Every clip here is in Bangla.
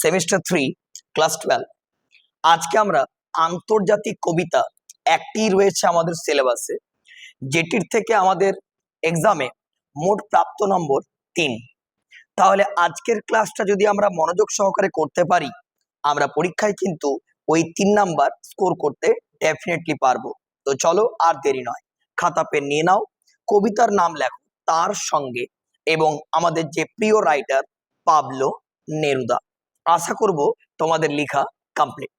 Semester 3 class 12। আজকে আমরা আন্তর্জাতিক কবিতা একটি রয়েছে আমাদের সিলেবাসে, যেটির থেকে আমাদের এক্সামে মোট প্রাপ্ত নম্বর 3। তাহলে আজকের ক্লাসটা যদি আমরা মনোযোগ সহকারে করতে পারি, আমরা পরীক্ষায় কিন্তু ওই 3 নাম্বার স্কোর করতে ডেফিনেটলি পারবো। তো চলো আর দেরি নয়, খাতা পেন নিয়ে নাও, কবিতার নাম লেখো তার সঙ্গে, এবং আমাদের যে প্রিয় রাইটার পাবলো নেরুদা। আশা করব তোমাদের লেখা কমপ্লিট।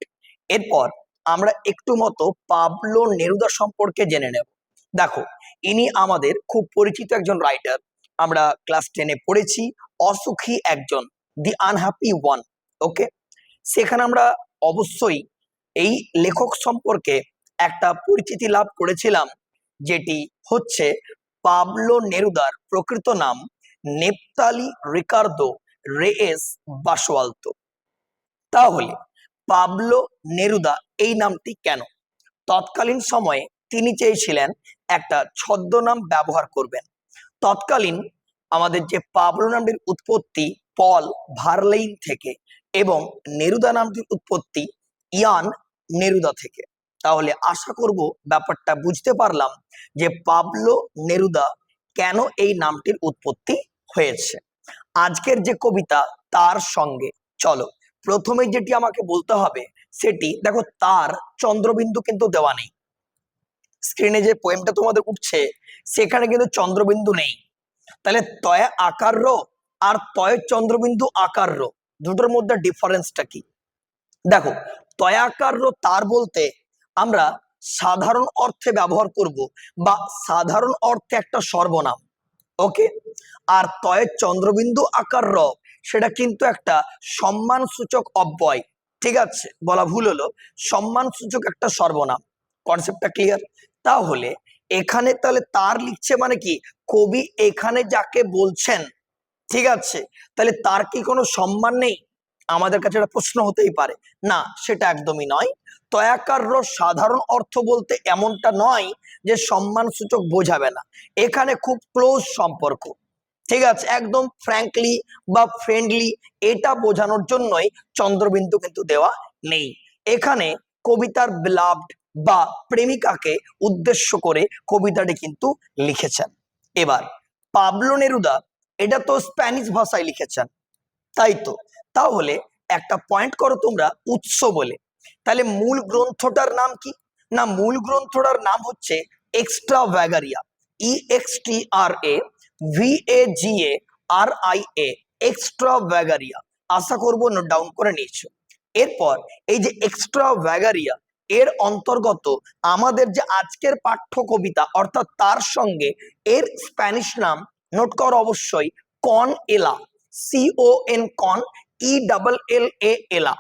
এরপর আমরা একটু মতো পাবলো নেরুদা সম্পর্কে জেনে নেব। দেখো, ইনি আমাদের খুব পরিচিত একজন রাইটার। আমরা ক্লাস 10-এ পড়েছি অসুখী একজন, দি আনহ্যাপি ওয়ান। ওকে, সেখানে আমরা অবশ্যই এই লেখক সম্পর্কে একটা পরিচিতি লাভ করেছিলাম, যেটি হচ্ছে পাবলো নেরুদার প্রকৃত নাম নেপতালি রিকার্দো রেয়েস বাসোয়ালতো। তাহলে পাবলো নেরুদা এই নামটি কেন? তৎকালীন সময়ে তিনি চেয়েছিলেন একটা ছদ্মনাম ব্যবহার করবেন। তৎকালীন আমাদের যে পাবলো নামটির উৎপত্তি পল ভার্লেইন থেকে, এবং নেরুদা নামটির উৎপত্তি ইয়ান নেরুদা থেকে। তাহলে আশা করব ব্যাপারটা বুঝতে পারলাম যে পাবলো নেরুদা কেন এই নামটির উৎপত্তি হয়েছে। আজকের যে কবিতা তার সঙ্গে, চলো প্রথমে যেটি আমাকে বলতে হবে সেটি দেখো, তার চন্দ্রবিন্দু কিন্তু দেওয়া নেই। স্ক্রিনে যে পোয়েমটা তোমাদের উঠছে সেখানে কিন্তু চন্দ্রবিন্দু নেই। তাহলে তয় আকার র আর তয় চন্দ্রবিন্দু আকার র, দুটোর মধ্যে ডিফারেন্সটা কি? দেখো, তয়াকার র তার বলতে আমরা সাধারণ অর্থে ব্যবহার করব, বা সাধারণ অর্থে একটা সর্বনাম। ওকে, আর তয় চন্দ্রবিন্দু আকার র সেটা কিন্তু একটা সম্মান সূচক অব্যয়। ঠিক আছে, বলা ভুল হলো, সম্মান সূচক একটা সর্বনাম। কনসেপ্টটা ক্লিয়ার? তাহলে এখানে তাহলে তার লিখছে মানে কি, কবি এখানে যাকে বলছেন, ঠিক আছে, তাহলে তার কি কোনো সম্মান নেই? আমাদের কাছে একটা প্রশ্ন হতেই পারে। না, সেটা একদমই নয়। তয়াকার র সাধারণ অর্থ বলতে এমনটা নয় যে সম্মান সূচক বোঝাবে না। এখানে খুব ক্লোজ সম্পর্ক, ঠিক আছে, একদম ফ্র্যাঙ্কলি বা ফ্রেন্ডলি, এটা বোঝানোর জন্যই চন্দ্রবিন্দু কিন্তু দেওয়া নেই। এখানে কবিতার বেলাভড বা প্রেমিকাকে উদ্দেশ্য করে কবিতাটি কিন্তু লিখেছেন। এবার পাবলো নেরুদা এটা তো স্প্যানিশ ভাষায় লিখেছেন, তাই তো? তাহলে একটা পয়েন্ট করো তোমরা, উৎস বলে। তাহলে মূল গ্রন্থটার নাম কি? না, মূল গ্রন্থটার নাম হচ্ছে এক্সট্রাভ্যাগারিয়া, EXTRAVAGARIA, এক্সট্রাভ্যাগারিয়া। আশা করবো নোট ডাউন করে নিয়েছো। এরপর এই যে এক্সট্রাভ্যাগারিয়া, এর অন্তর্গত আমাদের যে আজকের পাঠ্য কবিতা, অর্থাৎ তার সঙ্গে এর স্প্যানিশ নাম নোট কর অবশ্যই, কন এলা, CON কন ELLA।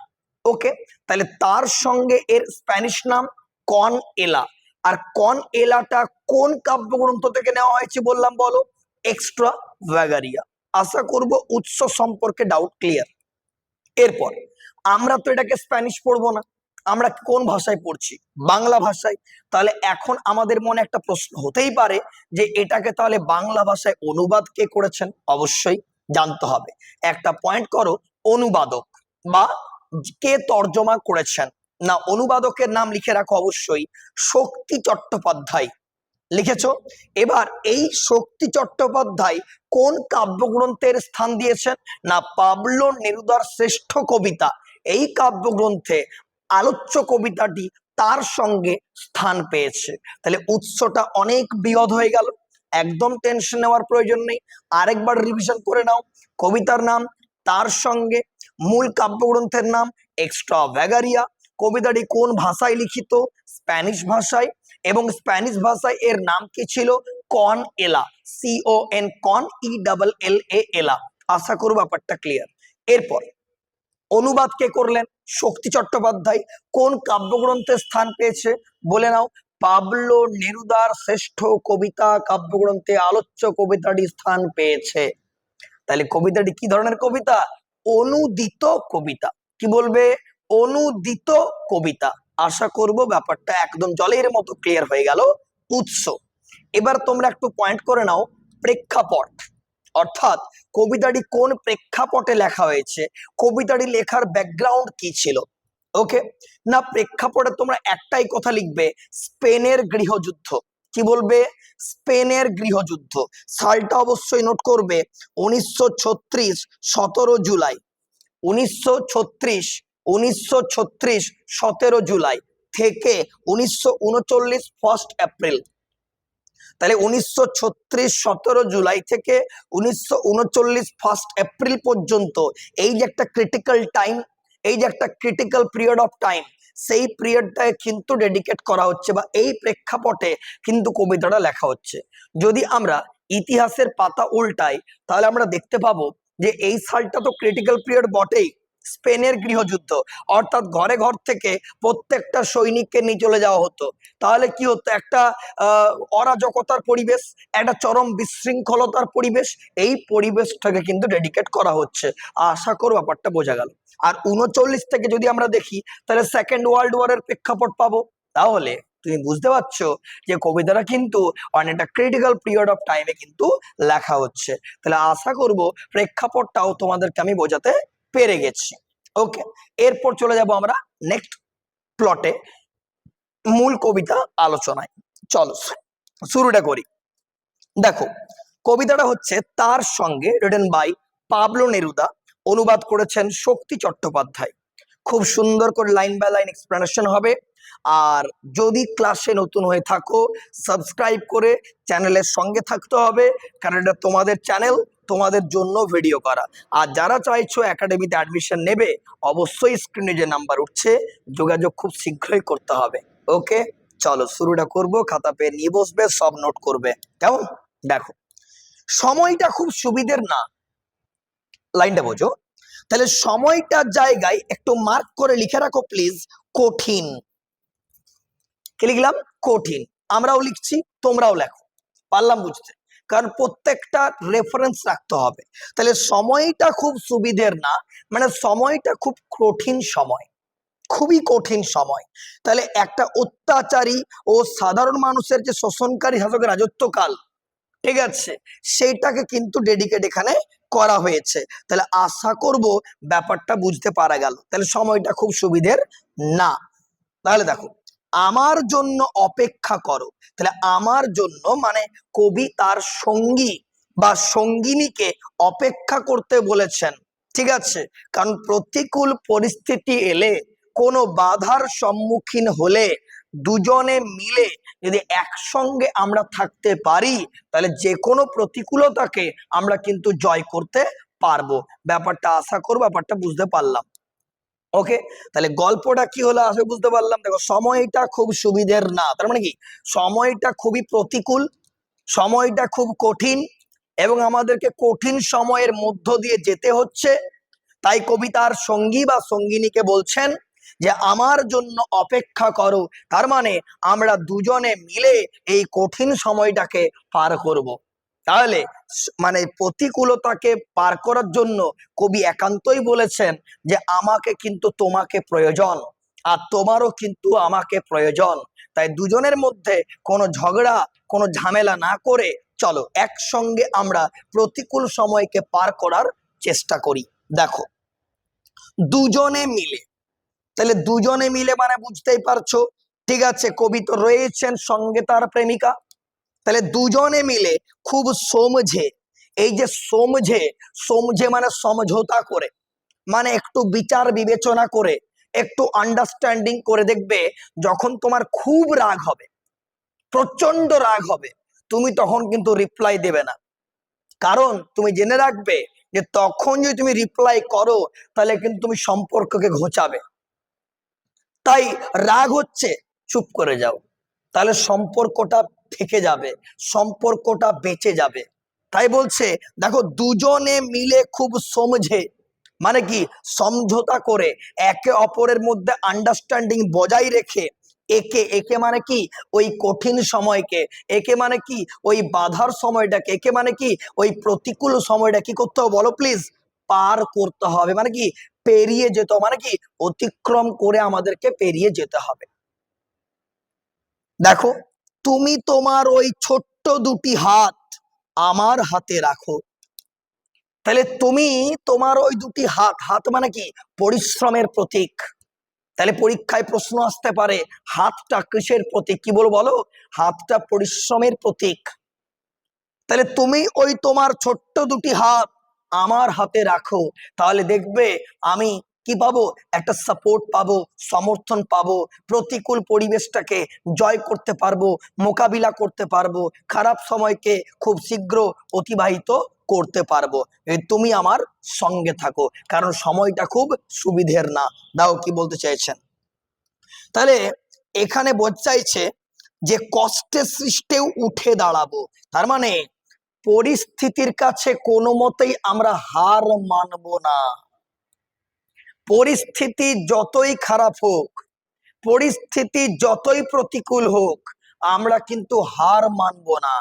ওকে, তাহলে তার সঙ্গে এর স্প্যানিশ নাম কন এলা। আর কন এলাটা কোন কাব্যগ্রন্থ থেকে নেওয়া হয়েছে বললাম, বলো? এক্সট্রাভ্যাগারিয়া। আশা করব উৎস সম্পর্কে ডাউট ক্লিয়ার। এরপর আমরা তো এটাকে স্প্যানিশ পড়বো না, আমরা কোন ভাষায় পড়ছি? বাংলা ভাষায়। তাহলে এখন আমাদের মনে একটা প্রশ্ন হতেই পারে যে এটাকে তাহলে বাংলা ভাষায় অনুবাদ কে করেছেন? অবশ্যই জানতে হবে। একটা পয়েন্ট করো, অনুবাদক বা কে তর্জমা করেছেন। না, অনুবাদকের নাম লিখে রাখো অবশ্যই, শক্তি চট্টোপাধ্যায় লিখেছো। এবার এই শক্তি চট্টোপাধ্যায় কোন কাব্যগ্রন্থের স্থান দিয়েছেন? না, পাবলো নেরুদার শ্রেষ্ঠ কবিতা, এই কাব্যগ্রন্থে আলোচ্য কবিতাটি তার সঙ্গে স্থান পেয়েছে। তাহলে উৎসটা অনেক বৃহৎ হয়ে গেল, একদম টেনশন নেওয়ার প্রয়োজন নেই। আরেকবার রিভিশন করে নাও, কবিতার নাম তার সঙ্গে, মূল কাব্যগ্রন্থের নাম এক্সট্রাভ্যাগারিয়া, কবিতাটি কোন ভাষায় লিখিত? স্প্যানিশ ভাষায়, এবং স্প্যানিশ ভাষায় এর নাম কি ছিল? কন এলা, CON কন ELLA। আশা করব ব্যাপারটা ক্লিয়ার। এরপর অনুবাদ কে করলেন? শক্তি চট্টোপাধ্যায়। কোন কাব্যগ্রন্থে স্থান পেয়েছে বলে নাও? পাবলো নেরুদার শ্রেষ্ঠ কবিতা কাব্যগ্রন্থে আলোচ্য কবিতাটি স্থান পেয়েছে। তাহলে কবিতাটি কি ধরনের কবিতা? অনুদিত কবিতা। কি বলবে? অনুদিত কবিতা। আশা করব ব্যাপারটা একদম জলের মতো ক্লিয়ার হয়ে গেল। উৎস। এবার তোমরা একটু পয়েন্ট করে নাও, প্রেক্ষাপট। অর্থাৎ কবিতাটি কোন প্রেক্ষাপটে লেখা হয়েছে, কবিতাটি লেখার ব্যাকগ্রাউন্ড কি ছিল। ওকে, না প্রেক্ষাপটে তোমরা একটাই কথা লিখবে, স্পেনের গৃহযুদ্ধ। কি বলবে? স্পেনের গৃহযুদ্ধ। সালটা অবশ্যই নোট করবে, 1936 17 জুলাই। 1936 1936 17 জুলাই থেকে 1939 1 এপ্রিল। তাহলে 1936 17 জুলাই থেকে 1939 1 এপ্রিল পর্যন্ত এই যে একটা ক্রিটিক্যাল টাইম, এই যে একটা ক্রিটিক্যাল পিরিয়ড অফ টাইম, সেই পিরিয়ডটাকে কিন্তু ডেডিকেট করা হচ্ছে বা এই প্রেক্ষাপটে কিন্তু কবিতাটা লেখা হচ্ছে। যদি আমরা ইতিহাসের পাতা উল্টাই তাহলে আমরা দেখতে পাবো যে এই সালটা তো ক্রিটিক্যাল পিরিয়ড বটেই, স্পেনের গৃহযুদ্ধ, অর্থাৎ ঘরে ঘর থেকে প্রত্যেকটা সৈনিককে নিয়ে চলে যাওয়া হতো। তাহলে কি হতো? একটা অরাজকতার পরিবেশ, একটা চরম বিশৃঙ্খলতার পরিবেশ, এই পরিবেশটাকে কিন্তু ডেডিকেট করা হচ্ছে। আশা করো ব্যাপারটা বোঝা গেল। আর 39 থেকে যদি আমরা দেখি তাহলে সেকেন্ড ওয়ার্ল্ড ওয়ারের প্রেক্ষাপট পাবো। তাহলে তুমি বুঝতে পারছো যে কবিতাটা কিন্তু অনেকটা ক্রিটিক্যাল পিরিয়ড অফ টাইমে কিন্তু লেখা হচ্ছে। তাহলে আশা করব প্রেক্ষাপটটাও তোমাদেরকে আমি বোঝাতে পেরে গেছি। ওকে, এরপর চলে যাব আমরা নেক্সট প্লটে, মূল কবিতা আলোচনায়। চলো শুরুটা করি। দেখো, কবিতাটা হচ্ছে তার সঙ্গে, রিটেন বাই পাবলো নেরুদা, অনুবাদ করেছেন শক্তি চট্টোপাধ্যায়। খুব সুন্দর করে লাইন বাই লাইন এক্সপ্লেনেশন হবে। আর যদি ক্লাসে নতুন হয়ে থাকো, সাবস্ক্রাইব করে চ্যানেলের সঙ্গে থাকতে হবে, কারণ এটা তোমাদের চ্যানেল, তোমাদের জন্য ভিডিও করা। আর যারা চাইছো একাডেমিতে অ্যাডমিশন নেবে, অবশ্যই স্ক্রিনে যে নাম্বার উঠছে যোগাযোগ খুব শীঘ্রই করতে হবে। ওকে, চলো শুরুটা করব। খাতা পেন নিয়ে বসবে, সব নোট করবে, কেমন? দেখো, সময়টা খুব সুবিধের না, লাইনটা বোঝো। তাহলে সময়টার জায়গায় একটু মার্ক করে লিখে রাখো প্লিজ, কঠিন। কি লিখলাম? কঠিন। আমরাও লিখছি, তোমরাও লেখো, পারলাম বুঝতে? কারণ প্রত্যেকটা রেফারেন্স রাখতে হবে। তাহলে সময়টা খুব সুবিধের না, মানে সময়টা খুব কঠিন সময়, খুবই কঠিন সময়। তাহলে একটা অত্যাচারী ও সাধারণ মানুষের যে শোষণকারী শাসকের রাজত্বকাল, ঠিক আছে, সেইটাকে কিন্তু ডেডিকেট এখানে করা হয়েছে। তাহলে আশা করব ব্যাপারটা বুঝতে পারা গেল। তাহলে সময়টা খুব সুবিধের না। তাহলে দেখো, আমার জন্য অপেক্ষা করো। তাহলে আমার জন্য মানে কবি তার সঙ্গী বা সঙ্গিনীকে অপেক্ষা করতে বলেছেন, ঠিক আছে। কারণ প্রতিকূল পরিস্থিতি এলে, কোনো বাধার সম্মুখীন হলে দুজনে মিলে যদি একসঙ্গে আমরা থাকতে পারি, তাহলে যে কোনো প্রতিকূলতাকে আমরা কিন্তু জয় করতে পারবো। ব্যাপারটা আশা করবো ব্যাপারটা বুঝতে পারলাম। ওকে, তাহলে গল্পটা কি হলো আসলে বুঝতে পারলাম। দেখো, সময়টা খুব সুবিধের না, তার মানে কি সময়টা খুবই প্রতিকূল, সময়টা খুব কঠিন, এবং আমাদেরকে কঠিন সময়ের মধ্য দিয়ে যেতে হচ্ছে। তাই কবি তার সঙ্গী বা সঙ্গিনীকে বলছেন যে আমার জন্য অপেক্ষা করো। তার মানে আমরা দুজনে মিলে এই কঠিন সময়টাকে পার করব। তাহলে মানে প্রতিকূলতাকে পার করার জন্য কবি একান্তই বলেছেন যে আমাকে কিন্তু তোমাকে প্রয়োজন, আর তোমারও কিন্তু আমাকে প্রয়োজন। তাই দুজনের মধ্যে কোনো ঝগড়া, কোনো ঝামেলা না করে চলো একসঙ্গে আমরা প্রতিকূল সময়কে পার করার চেষ্টা করি। দেখো, দুজনে মিলে, তাহলে দুজনে মিলে মানে বুঝতেই পারছো, ঠিক আছে, কবি তো রয়েছেন সঙ্গে তার প্রেমিকা। তাহলে দুজনে মিলে খুব সমঝে, এই যে সমঝে, সমঝে মানে সমঝোতা করে, মানে একটু বিচার বিবেচনা করে, একটু আন্ডারস্ট্যান্ডিং করে। দেখবে যখন তোমার খুব রাগ হবে, প্রচন্ড রাগ হবে, তুমি তখন কিন্তু রিপ্লাই দেবে না। কারণ তুমি জেনে রাখবে যে তখন যদি তুমি রিপ্লাই করো তাহলে কিন্তু তুমি সম্পর্ককে ঘোচাবে। তাই রাগ হচ্ছে, চুপ করে যাও, তাহলে সম্পর্কটা থেকে যাবে, সম্পর্কটা বেঁচে যাবে। তাই বলছে দেখো, দুজনে মিলে খুব সমঝে, মানে কি সমঝোতা করে, একে অপরের মধ্যে আন্ডারস্ট্যান্ডিং বজায় রেখে, একে একে মানে কি ওই কঠিন সময়কে, একে মানে কি ওই বাধার সময়টাকে, একে মানে কি ওই প্রতিকূল সময়টা কি করতে হবে বলো প্লিজ, পার করতে হবে। মানে কি পেরিয়ে যেতে হবে, মানে কি অতিক্রম করে আমাদেরকে পেরিয়ে যেতে হবে। দেখো, তুমি তোমার ওই ছোট্ট দুটি হাত আমার হাতে রাখো, তাহলে তুমি তোমার ওই দুটি হাত, হাত মানে কি পরিশ্রমের প্রতীক। তাহলে পরীক্ষায় প্রশ্ন আসতে পারে হাতটা কিসের প্রতীক, কি বলো বলো? হাতটা পরিশ্রমের প্রতীক। তাহলে তুমি ওই তোমার ছোট্ট দুটি হাত আমার হাতে রাখো, তাহলে দেখবে আমি কি পাবো? একটা সাপোর্ট পাবো, সমর্থন পাবো, প্রতিকূল পরিবেশটাকে জয় করতে পারবো, মোকাবিলা করতে পারবো, খারাপ সময়কে খুব শীঘ্র অতিবাহিত করতে পারবো। তুমি আমার সঙ্গে থাকো, কারণ সময়টা খুব সুবিধের না। দাও, কি বলতে চাইছেন? তাহলে এখানে বোঝাইছে যে কষ্টের সৃষ্টেও উঠে দাঁড়াবো, তার মানে পরিস্থিতির কাছে কোনো মতেই আমরা হার মানব না। পরিস্থিতি যতই খারাপ হোক, পরিস্থিতি যতই প্রতিকূল হোক, আমরা কিন্তু হার মানব না।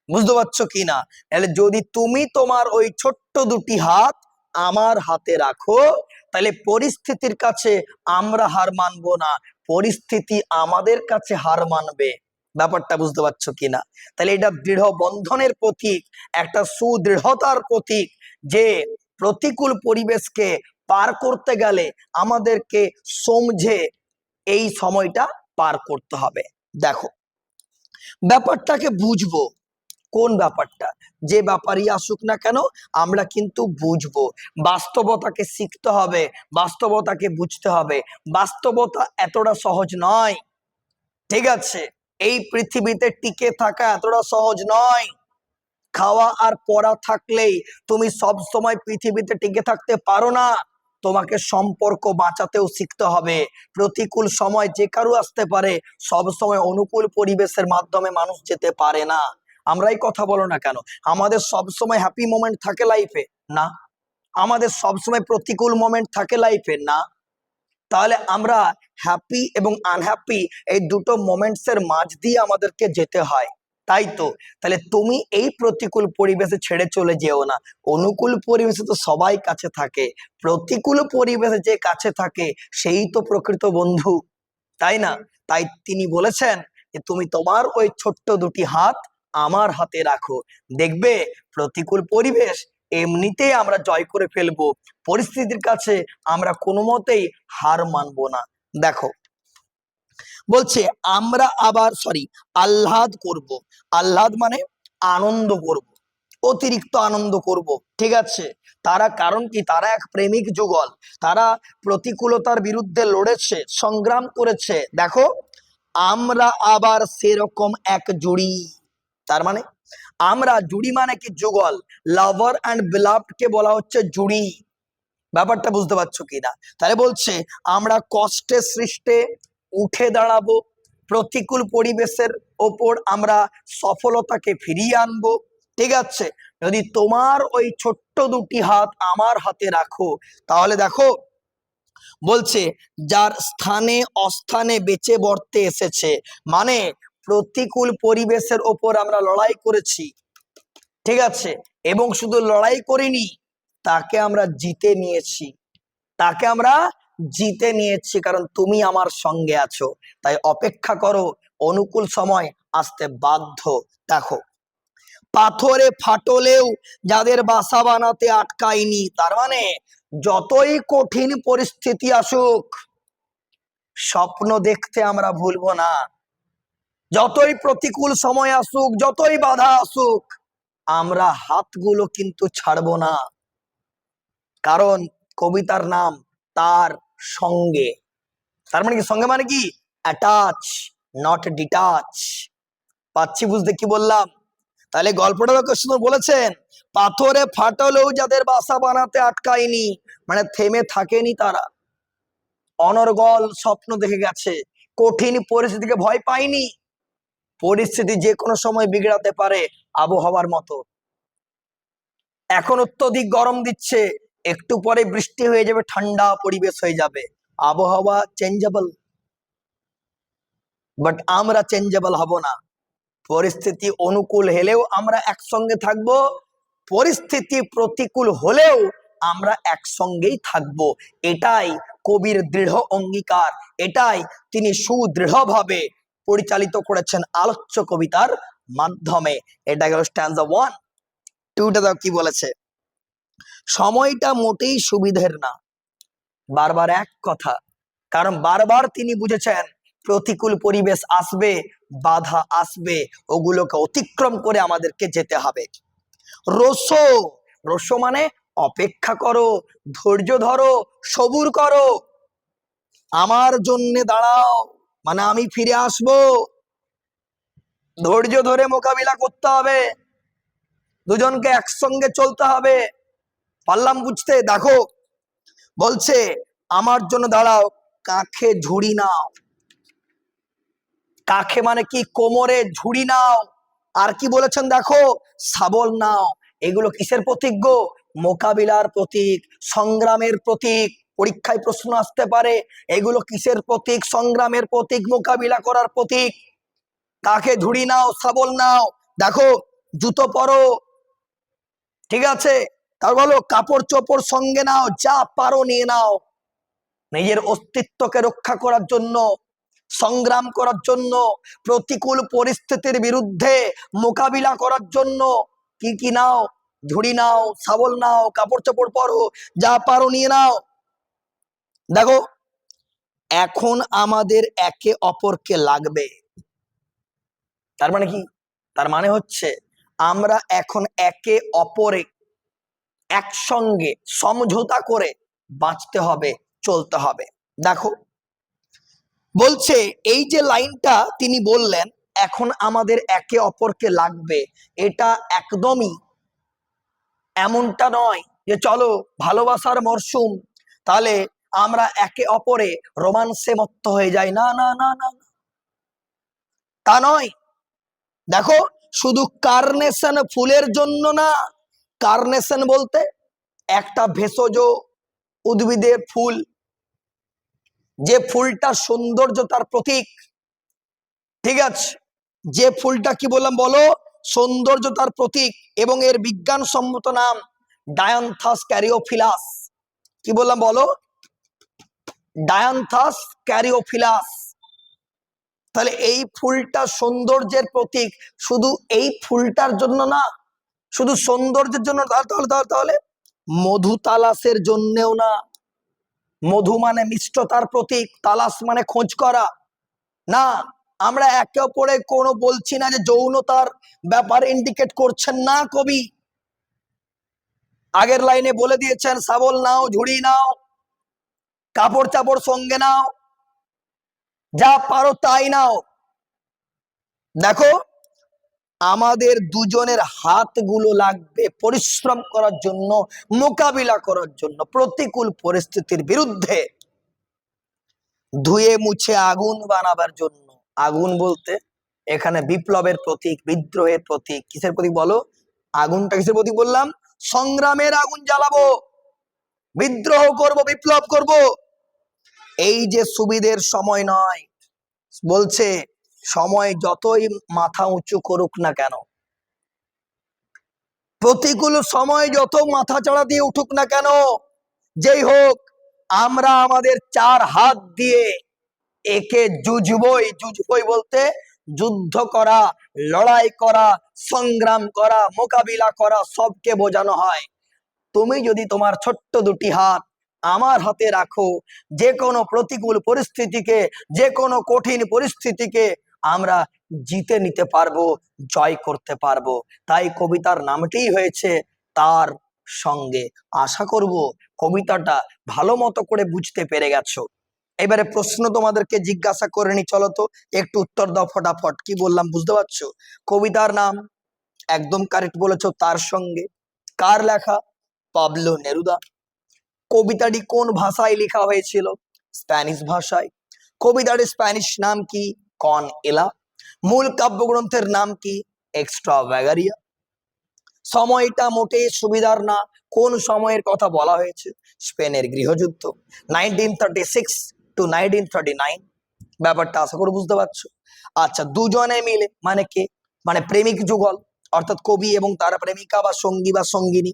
বুঝতে পারছো কি না? তাহলে যদি তুমি তোমার ওই ছোট্ট দুটি হাত আমার হাতে রাখো, তাহলে পরিস্থিতির কাছে আমরা হার মানবো না, পরিস্থিতি আমাদের কাছে হার মানবে। ব্যাপারটা বুঝতে পারছো কিনা? তাহলে এটা দৃঢ় বন্ধনের প্রতীক, একটা সুদৃঢ়তার প্রতীক, যে প্রতিকূল পরিবেশকে পার করতে গেলে আমাদেরকে সমঝে এই সময়টা পার করতে হবে। দেখো, ব্যাপারটাকে বুঝবো। কোন ব্যাপারটা? যে ব্যাপারই আসুক না কেন, আমরা কিন্তু বুঝবো। বাস্তবতাকে শিখতে হবে, বাস্তবতাকে বুঝতে হবে। বাস্তবতা এতটা সহজ নয়, ঠিক আছে? এই পৃথিবীতে টিকে থাকা এতটা সহজ নয়। খাওয়া আর পড়া থাকলেই তুমি সব সময় পৃথিবীতে টিকে থাকতে পারো না। তোমাকে সম্পর্ক বাঁচাতেও শিখতে হবে। প্রতিকূল সময় যে কারো আসতে পারে, সব সময় অনুকূল পরিবেশের মাধ্যমে মানুষ যেতে পারে না। আমরাই কথা বলো না কেন, আমাদের সব সময় হ্যাপি মোমেন্ট থাকে লাইফে? না। আমাদের সব সময় প্রতিকূল মোমেন্ট থাকে লাইফে? না। তাহলে আমরা হ্যাপি এবং আনহ্যাপি এই দুটো মোমেন্টস এর মাঝ দিয়ে আমাদেরকে যেতে হয়, তাই তো? তাহলে তুমি এই প্রতিকূল পরিবেশে ছেড়ে চলে যেও না। অনুকূল পরিবেশে তো সবাই কাছে থাকে, প্রতিকূল পরিবেশে যে কাছে থাকে সেই তো প্রকৃত বন্ধু, তাই না? তাই তিনি বলেছেন যে তুমি তোমার ওই ছোট্ট দুটি হাত আমার হাতে রাখো, দেখবে প্রতিকূল পরিবেশ এমনিতেই আমরা জয় করে ফেলবো। পরিস্থিতির কাছে আমরা কোনো মতেই হার মানবো না। দেখো, বলছে আমরা আবার আহ্লাদ করব। আহ্লাদ মানে আনন্দ করব, অতিরিক্ত আনন্দ করব, ঠিক আছে? তারা, কারণ কি, তারা এক প্রেমিক যুগল, তারা প্রতিকূলতার বিরুদ্ধে লড়েছে, সংগ্রাম করেছে। দেখো, আমরা আবার সেরকম এক জুড়ি। তার মানে আমরা জুড়ি মানে কি? যুগল, লাভার অ্যান্ড বিলাভড কে বলা হচ্ছে জুড়ি। ব্যাপারটা বুঝতে পারছো কিনা? তাহলে বলছে আমরা কষ্টের সৃষ্টে উঠে দাঁড়াবো, প্রতিকূল পরিবেশের ওপর আমরা সফলতাকে ফিরিয়ে আনবো, ঠিক আছে? যদি তোমার ওই ছোট্ট দুটি হাত আমার হাতে রাখো, তাহলে দেখো, বলছে যার স্থানে অস্থানে বেঁচে বর্তে এসেছে, মানে প্রতিকূল পরিবেশের ওপর আমরা লড়াই করেছি, ঠিক আছে? এবং শুধু লড়াই করিনি, তাকে আমরা জিতে নিয়েছি, তাকে আমরা জিতে নিয়েছি, কারণ তুমি আমার সঙ্গে আছো। তাই অপেক্ষা করো, অনুকূল সময় আসতে বাধ্য। দেখো, পাথরে ফাটলেও যাদের বাসা বানাতে আটকায়নি, তার মানে যতই কঠিন পরিস্থিতি আসুক, স্বপ্ন দেখতে আমরা ভুলবো না। যতই প্রতিকূল সময় আসুক, যতই বাধা আসুক, আমরা হাতগুলো কিন্তু ছাড়বো না। কারণ কবিতার নাম তার সঙ্গে। তার মানে কি? সঙ্গে মানে কি? Attach, not detach. পাচ্ছি বুঝতে কি বললাম? তাহলে গল্পটা তো সুন্দর বলেছেন, পাথরে ফাটলেও যাদের বাসা বানাতে আটকায়নি, মানে থেমে থাকেনি তারা, অনর্গল স্বপ্ন দেখে গেছে, কঠিন পরিস্থিতিকে ভয় পায়নি। পরিস্থিতি যে কোনো সময় বিগড়াতে পারে, আবহাওয়ার মতো। এখন অত্যধিক গরম দিচ্ছে, একটু পরে বৃষ্টি হয়ে যাবে, ঠান্ডা পরিবেশ হয়ে যাবে। আবহাওয়া চেঞ্জেবল, বাট আমরা চেঞ্জেবল হব না। পরিস্থিতি অনুকূল হলেও আমরা একসঙ্গে থাকব, পরিস্থিতি প্রতিকূল হলেও আমরা একসঙ্গেই থাকব। এটাই কবির দৃঢ় অঙ্গীকার, এটাই তিনি সুদৃঢ়ভাবে পরিচালিত করেছেন আলোচ্য কবিতার মাধ্যমে। এটা গেল স্ট্যান্জা 1। 2টা দাও, কি বলেছে? সময়টা মোটেই সুবিধের না। বারবার এক কথা, কারণ বারবার তিনি বুঝেছেন প্রতিকূল পরিবেশ আসবে, বাধা আসবে, ওগুলোকে অতিক্রম করে আমাদেরকে যেতে হবে। রোসো, রোসো মানে অপেক্ষা করো, ধৈর্য ধরো, সবুর করো, আমার জন্য দাঁড়াও, মানে আমি ফিরে আসব। ধৈর্য ধরে মোকাবিলা করতে হবে, দুজনকে একসঙ্গে চলতে হবে। পারলাম বুঝতে? দেখো বলছে আমার জন্য দাঁড়াও, কাঁখে ঝুড়ি নাও। কাঁখে মানে কি? কোমরে ঝুড়ি নাও। আর কি বলেছেন দেখো, শাবল নাও। এগুলো কিসের প্রতীক গো? মোকাবিলার প্রতীক, সংগ্রামের প্রতীক। পরীক্ষায় প্রশ্ন আসতে পারে, এগুলো কিসের প্রতীক? সংগ্রামের প্রতীক, মোকাবিলা করার প্রতীক। কাঁখে ঝুড়ি নাও, শাবল নাও। দেখো জুতো পরো, ঠিক আছে? তার বলো কাপড় চোপড় সঙ্গে নাও, যা পারো নিয়ে নাও। নিজের অস্তিত্বকে রক্ষা করার জন্য, সংগ্রাম করার জন্য, প্রতিকূল পরিস্থিতির বিরুদ্ধে মোকাবিলা করার জন্য কি কি নাও? ঝুড়ি নাও, শাবল নাও, কাপড় চোপড় পরো, যা পারো নিয়ে নাও। দেখো এখন আমাদের একে অপরকে লাগবে। তার মানে কি? তার মানে হচ্ছে আমরা এখন একে অপরে একসঙ্গে সমঝোতা করে বাঁচতে হবে, চলতে হবে। দেখো বলছে এই যে লাইনটা তিনি বললেন, এখন আমাদের একে অপরকে লাগবে, এটা একদমই এমনটা নয় যে চলো ভালোবাসার মরশুম, তাহলে আমরা একে অপরে রোমান্সে মত্ত হয়ে যাই। না না না না, তা নয়। দেখো শুধু কার্নেশন ফুলের জন্য না। কার্নেশন বলতে একটা ভেষজ উদ্ভিদের ফুল, যে ফুলটা সৌন্দর্যতার প্রতীক, ঠিক আছে? যে ফুলটা কি বললাম বলো? সৌন্দর্যতার প্রতীক, এবং এর বিজ্ঞানসম্মত নাম ডায়ান্থাস ক্যারিওফিলাস। কি বললাম বলো? ডায়ান্থাস ক্যারিওফিলাস। তাহলে এই ফুলটা সৌন্দর্যের প্রতীক, শুধু এই ফুলটার জন্য না, শুধু সৌন্দর্যের জন্য, তাহলে মধু তালাশের জন্যেও না। মধু মানে মিষ্টতার প্রতীক, তালাশ মানে খোঁজ করা। না, আমরা একে অপরে কোনো বলছি না যে যৌনতার ব্যাপারে ইন্ডিকেট করছেন না কবি। আগের লাইনে বলে দিয়েছেন শাবল নাও, ঝুড়ি নাও, কাপড় চাপড় সঙ্গে নাও, যা পারো তাই নাও। দেখো আমাদের দুজনের হাতগুলো লাগবে পরিশ্রম করার জন্য, মোকাবিলা করার জন্য, প্রতিকূল পরিস্থিতির বিরুদ্ধে ধুয়ে মুছে আগুন বানাবার জন্য। আগুন বলতে এখানে বিপ্লবের প্রতীক, বিদ্রোহের প্রতীক। কিসের প্রতীক বলো? আগুনটা কিসের প্রতীক বললাম? সংগ্রামের আগুন জ্বালাবো, বিদ্রোহ করব, বিপ্লব করব। এই যে সুবিধের সময় নয়, বলছে সময় যতই মাথা উঁচু করুক না কেন, প্রতিকূল সময় যত মাথা চাড়া দিয়ে উঠুক না কেন, যেই হোক, আমরা আমাদের চার হাত দিয়ে একে যুঝবই। যুঝবই বলতে যুদ্ধ করা, লড়াই করা, সংগ্রাম করা, মোকাবিলা করা, সবকে বোঝানো হয়। তুমি যদি তোমার ছোট্ট দুটি হাত আমার হাতে রাখো, যে কোনো প্রতিকূল পরিস্থিতিকে, যে কোনো কঠিন পরিস্থিতিকে আমরা জিতে নিতে পারবো, জয় করতে পারবো। তাই কবিতার নামটাই হয়েছে তার সঙ্গে। আশা করব কবিতাটা ভালো মতো করে বুঝতে পেরে গেছো। এবারে প্রশ্ন তোমাদেরকে জিজ্ঞাসা করে নি, চলো তো একটু উত্তর দাও ফটাফট। কি বললাম বুঝতে পারছো? কবিতার নাম একদম কারেক্ট বলেছো, তার সঙ্গে। কার লেখা? Pablo Neruda. কবিতাটি কোন ভাষায় লেখা হয়েছিল? স্প্যানিশ ভাষায়। কবিতার স্প্যানিশ নাম কি? কন এলা। মূল কাব্যগ্রন্থের নাম কি? এক্সট্রাভাগারিয়া। সময়টা মোটেই সুবিধার না। কোন সময়ের কথা বলা হয়েছে? স্পেনের গৃহযুদ্ধ, 1936 to 1939। ব্যাপারটা আশা করি বুঝতে পারছো। আচ্ছা, দুজনে মিলে মানে কে? মানে প্রেমিক যুগল, অর্থাৎ কবি এবং তার প্রেমিকা বা সঙ্গী বা সঙ্গিনী।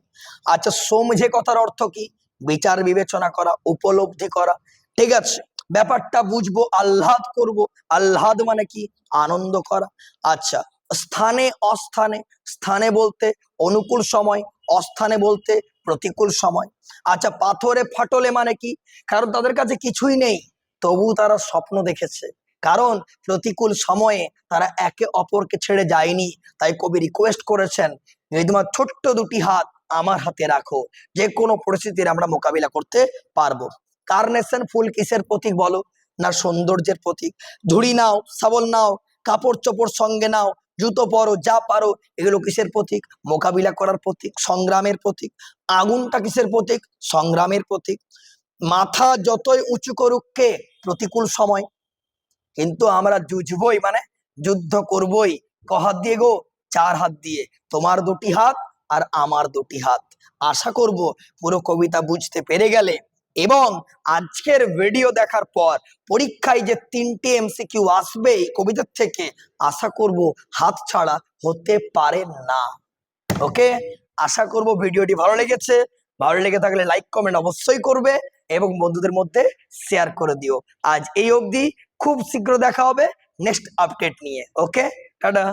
আচ্ছা, সমঝে কথার অর্থ কি? বিচার বিবেচনা করা, উপলব্ধি করা। ঠিক আছে, ব্যাপারটা বুঝবো, আহ্লাদ করব। আহ্লাদ মানে কি? আনন্দ করা। আচ্ছা, স্থানে অস্থানে। স্থানে বলতে অনুকূল সময়, অস্থানে বলতে প্রতিকূল সময়। আচ্ছা, পাথরে ফাটলে মানে কি? কারণ তাদের কাছে কিছুই নেই, তবু তারা স্বপ্ন দেখেছে। কারণ প্রতিকূল সময়ে তারা একে অপরকে ছেড়ে যায়নি। তাই কবি রিকোয়েস্ট করেছেন, এই তোমার ছোট্ট দুটি হাত আমার হাতে রাখো, যে কোনো পরিস্থিতির আমরা মোকাবিলা করতে পারবো। কার্নেশন ফুল কিসের প্রতীক বলো? না সৌন্দর্যের প্রতীক। ঝুড়ি নাও, শাবল নাও, কাপড় চোপড় সঙ্গে নাও, জুতো পরো, যা পারো, এগুলো কিসের প্রতীক? মোকাবিলা করার প্রতীক, সংগ্রামের প্রতীক। আগুনটা কিসের প্রতীক? সংগ্রামের প্রতীক। মাথা যতই উঁচু করুক কে? প্রতিকূল সময়। কিন্তু আমরা যুঝবই, মানে যুদ্ধ করবই কহাত দিয়ে গো? 4 হাত দিয়ে। তোমার দুটি হাত আর আমার দুটি হাত। আশা করব পুরো কবিতা বুঝতে পেরে গেলে, এবং আজকের ভিডিও দেখার পর পরীক্ষায় যে 3টে এমসিকিউ আসবে এই কবিতার থেকে, আশা করব হাত ছাড়া হতে পারে না। ওকে, আশা করব ভিডিওটি ভালো লেগেছে। ভালো লেগে থাকলে লাইক কমেন্ট অবশ্যই করবে এবং বন্ধুদের মধ্যে শেয়ার করে দিও। আজ এই অবধি, খুব শীঘ্র দেখা হবে নেক্সট আপডেট নিয়ে। ওকে, টাটা।